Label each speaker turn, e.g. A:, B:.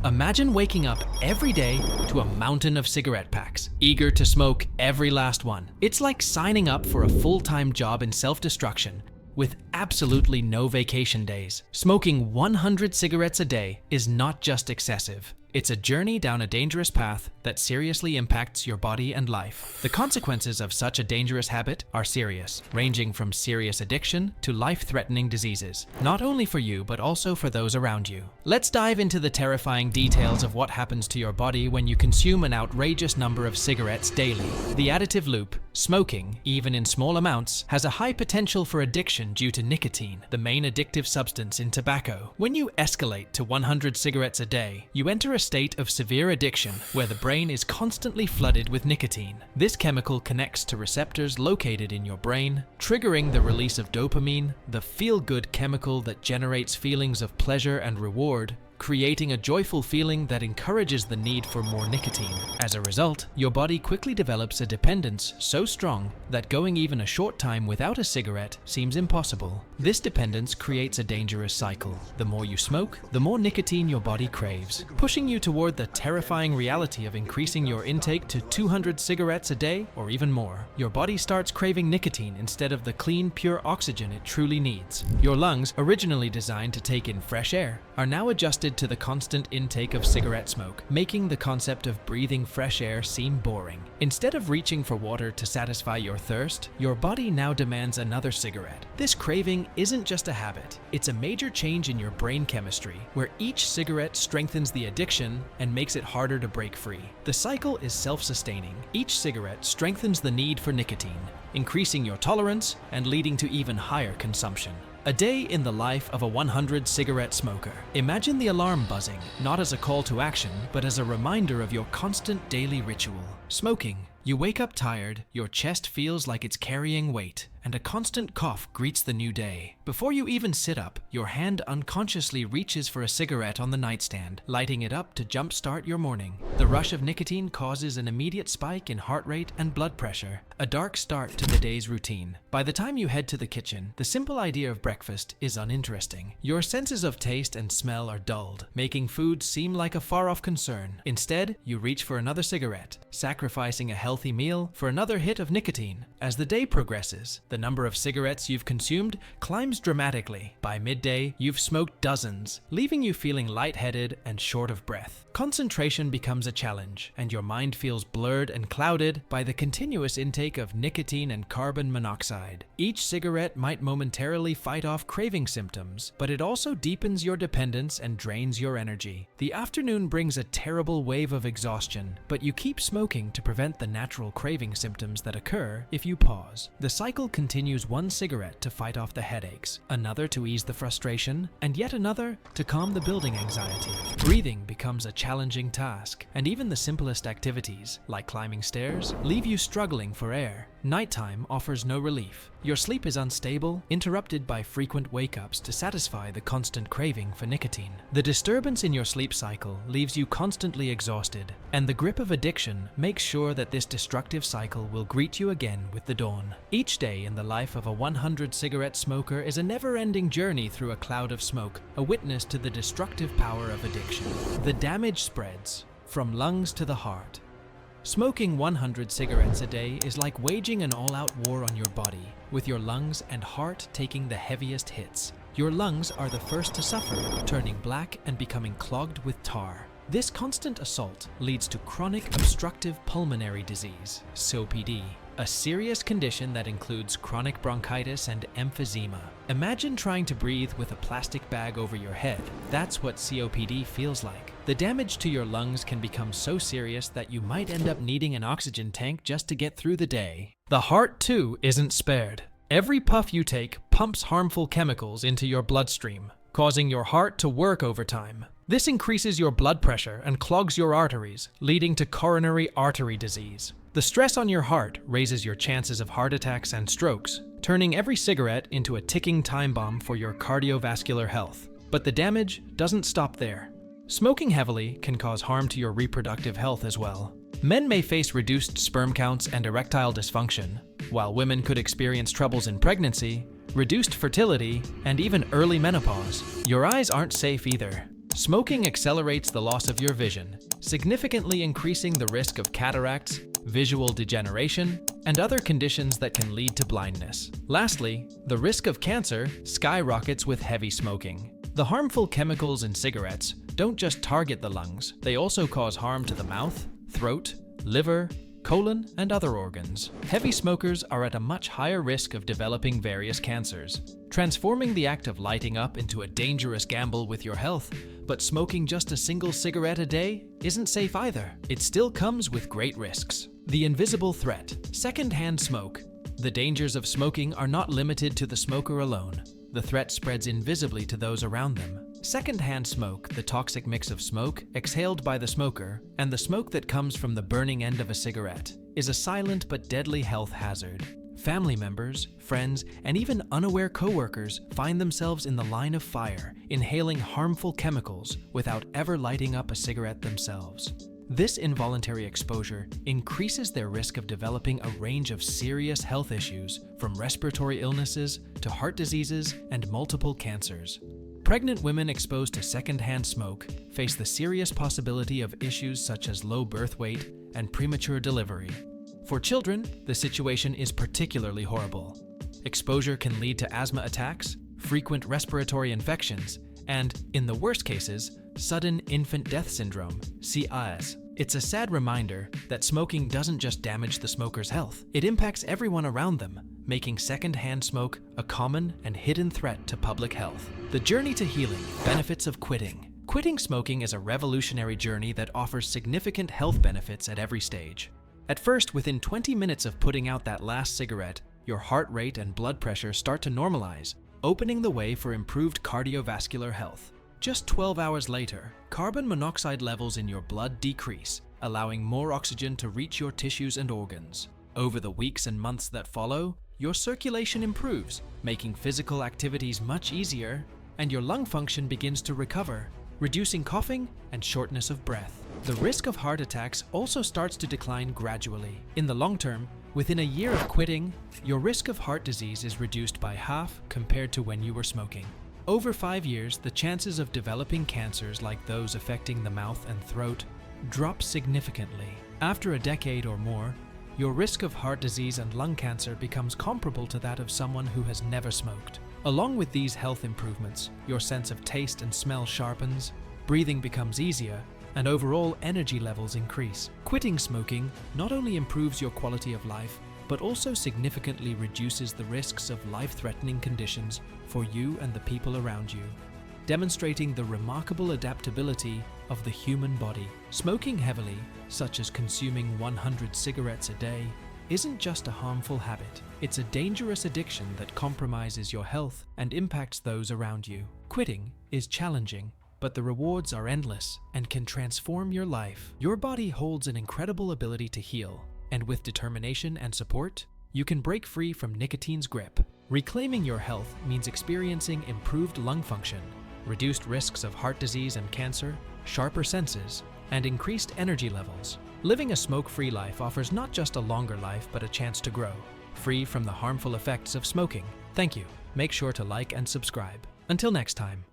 A: Imagine waking up every day to a mountain of cigarette packs, eager to smoke every last one. It's like signing up for a full-time job in self-destruction with absolutely no vacation days. Smoking 100 cigarettes a day is not just excessive. It's a journey down a dangerous path that seriously impacts your body and life. The consequences of such a dangerous habit are serious, ranging from serious addiction to life-threatening diseases, not only for you but also for those around you. Let's dive into the terrifying details of what happens to your body when you consume an outrageous number of cigarettes daily. The additive loop, smoking, even in small amounts, has a high potential for addiction due to nicotine, the main addictive substance in tobacco. When you escalate to 100 cigarettes a day, you enter a state of severe addiction where the brain is constantly flooded with nicotine. This chemical connects to receptors located in your brain, triggering the release of dopamine, the feel-good chemical that generates feelings of pleasure and reward, creating a joyful feeling that encourages the need for more nicotine. As a result, your body quickly develops a dependence so strong that going even a short time without a cigarette seems impossible. This dependence creates a dangerous cycle. The more you smoke, the more nicotine your body craves, pushing you toward the terrifying reality of increasing your intake to 200 cigarettes a day or even more. Your body starts craving nicotine instead of the clean, pure oxygen it truly needs. Your lungs, originally designed to take in fresh air, are now adjusted to the constant intake of cigarette smoke, making the concept of breathing fresh air seem boring. Instead of reaching for water to satisfy your thirst, your body now demands another cigarette. This craving isn't just a habit, it's a major change in your brain chemistry, where each cigarette strengthens the addiction and makes it harder to break free. The cycle is self-sustaining. Each cigarette strengthens the need for nicotine, increasing your tolerance and leading to even higher consumption. A day in the life of a 100 cigarette smoker. Imagine the alarm buzzing, not as a call to action, but as a reminder of your constant daily ritual. Smoking. You wake up tired, your chest feels like it's carrying weight, and a constant cough greets the new day. Before you even sit up, your hand unconsciously reaches for a cigarette on the nightstand, lighting it up to jumpstart your morning. The rush of nicotine causes an immediate spike in heart rate and blood pressure, a dark start to the day's routine. By the time you head to the kitchen, the simple idea of breakfast is uninteresting. Your senses of taste and smell are dulled, making food seem like a far-off concern. Instead, you reach for another cigarette, sacrificing a healthy meal for another hit of nicotine. As the day progresses, the number of cigarettes you've consumed climbs dramatically. By midday, you've smoked dozens, leaving you feeling lightheaded and short of breath. Concentration becomes a challenge, and your mind feels blurred and clouded by the continuous intake of nicotine and carbon monoxide. Each cigarette might momentarily fight off craving symptoms, but it also deepens your dependence and drains your energy. The afternoon brings a terrible wave of exhaustion, but you keep smoking to prevent the natural craving symptoms that occur if you pause. The cycle continues: one cigarette to fight off the headaches, another to ease the frustration, and yet another to calm the building anxiety. Breathing becomes a challenging task, and even the simplest activities, like climbing stairs, leave you struggling for air. Nighttime offers no relief. Your sleep is unstable, interrupted by frequent wake-ups to satisfy the constant craving for nicotine. The disturbance in your sleep cycle leaves you constantly exhausted, and the grip of addiction makes sure that this destructive cycle will greet you again with the dawn. Each day in the life of a 100 cigarette smoker is a never-ending journey through a cloud of smoke, a witness to the destructive power of addiction. The damage spreads from lungs to the heart. Smoking 100 cigarettes a day is like waging an all-out war on your body, with your lungs and heart taking the heaviest hits. Your lungs are the first to suffer, turning black and becoming clogged with tar. This constant assault leads to chronic obstructive pulmonary disease, COPD, a serious condition that includes chronic bronchitis and emphysema. Imagine trying to breathe with a plastic bag over your head. That's what COPD feels like. The damage to your lungs can become so serious that you might end up needing an oxygen tank just to get through the day. The heart, too, isn't spared. Every puff you take pumps harmful chemicals into your bloodstream, causing your heart to work overtime. This increases your blood pressure and clogs your arteries, leading to coronary artery disease. The stress on your heart raises your chances of heart attacks and strokes, turning every cigarette into a ticking time bomb for your cardiovascular health. But the damage doesn't stop there. Smoking heavily can cause harm to your reproductive health as well. Men may face reduced sperm counts and erectile dysfunction, while women could experience troubles in pregnancy, reduced fertility, and even early menopause. Your eyes aren't safe either. Smoking accelerates the loss of your vision, significantly increasing the risk of cataracts, visual degeneration, and other conditions that can lead to blindness. Lastly, the risk of cancer skyrockets with heavy smoking. The harmful chemicals in cigarettes don't just target the lungs, they also cause harm to the mouth, throat, liver, colon, and other organs. Heavy smokers are at a much higher risk of developing various cancers, transforming the act of lighting up into a dangerous gamble with your health. But smoking just a single cigarette a day isn't safe either. It still comes with great risks. The invisible threat: secondhand smoke. The dangers of smoking are not limited to the smoker alone. The threat spreads invisibly to those around them. Secondhand smoke, the toxic mix of smoke exhaled by the smoker and the smoke that comes from the burning end of a cigarette, is a silent but deadly health hazard. Family members, friends, and even unaware coworkers find themselves in the line of fire, inhaling harmful chemicals without ever lighting up a cigarette themselves. This involuntary exposure increases their risk of developing a range of serious health issues, from respiratory illnesses to heart diseases and multiple cancers. Pregnant women exposed to secondhand smoke face the serious possibility of issues such as low birth weight and premature delivery. For children, the situation is particularly horrible. Exposure can lead to asthma attacks, frequent respiratory infections, and, in the worst cases, sudden infant death syndrome, CIS. It's a sad reminder that smoking doesn't just damage the smoker's health, it impacts everyone around them, making secondhand smoke a common and hidden threat to public health. The journey to healing: benefits of quitting. Quitting smoking is a revolutionary journey that offers significant health benefits at every stage. At first, within 20 minutes of putting out that last cigarette, your heart rate and blood pressure start to normalize, opening the way for improved cardiovascular health. Just 12 hours later, carbon monoxide levels in your blood decrease, allowing more oxygen to reach your tissues and organs. Over the weeks and months that follow, your circulation improves, making physical activities much easier, and your lung function begins to recover, reducing coughing and shortness of breath. The risk of heart attacks also starts to decline gradually. In the long term, within a year of quitting, your risk of heart disease is reduced by half compared to when you were smoking. Over 5 years, the chances of developing cancers like those affecting the mouth and throat drop significantly. After a decade or more, your risk of heart disease and lung cancer becomes comparable to that of someone who has never smoked. Along with these health improvements, your sense of taste and smell sharpens, breathing becomes easier, and overall energy levels increase. Quitting smoking not only improves your quality of life, but also significantly reduces the risks of life-threatening conditions for you and the people around you, demonstrating the remarkable adaptability of the human body. Smoking heavily, such as consuming 100 cigarettes a day, isn't just a harmful habit. It's a dangerous addiction that compromises your health and impacts those around you. Quitting is challenging, but the rewards are endless and can transform your life. Your body holds an incredible ability to heal, and with determination and support, you can break free from nicotine's grip. Reclaiming your health means experiencing improved lung function, reduced risks of heart disease and cancer, sharper senses, and increased energy levels. Living a smoke-free life offers not just a longer life, but a chance to grow, free from the harmful effects of smoking. Thank you. Make sure to like and subscribe. Until next time.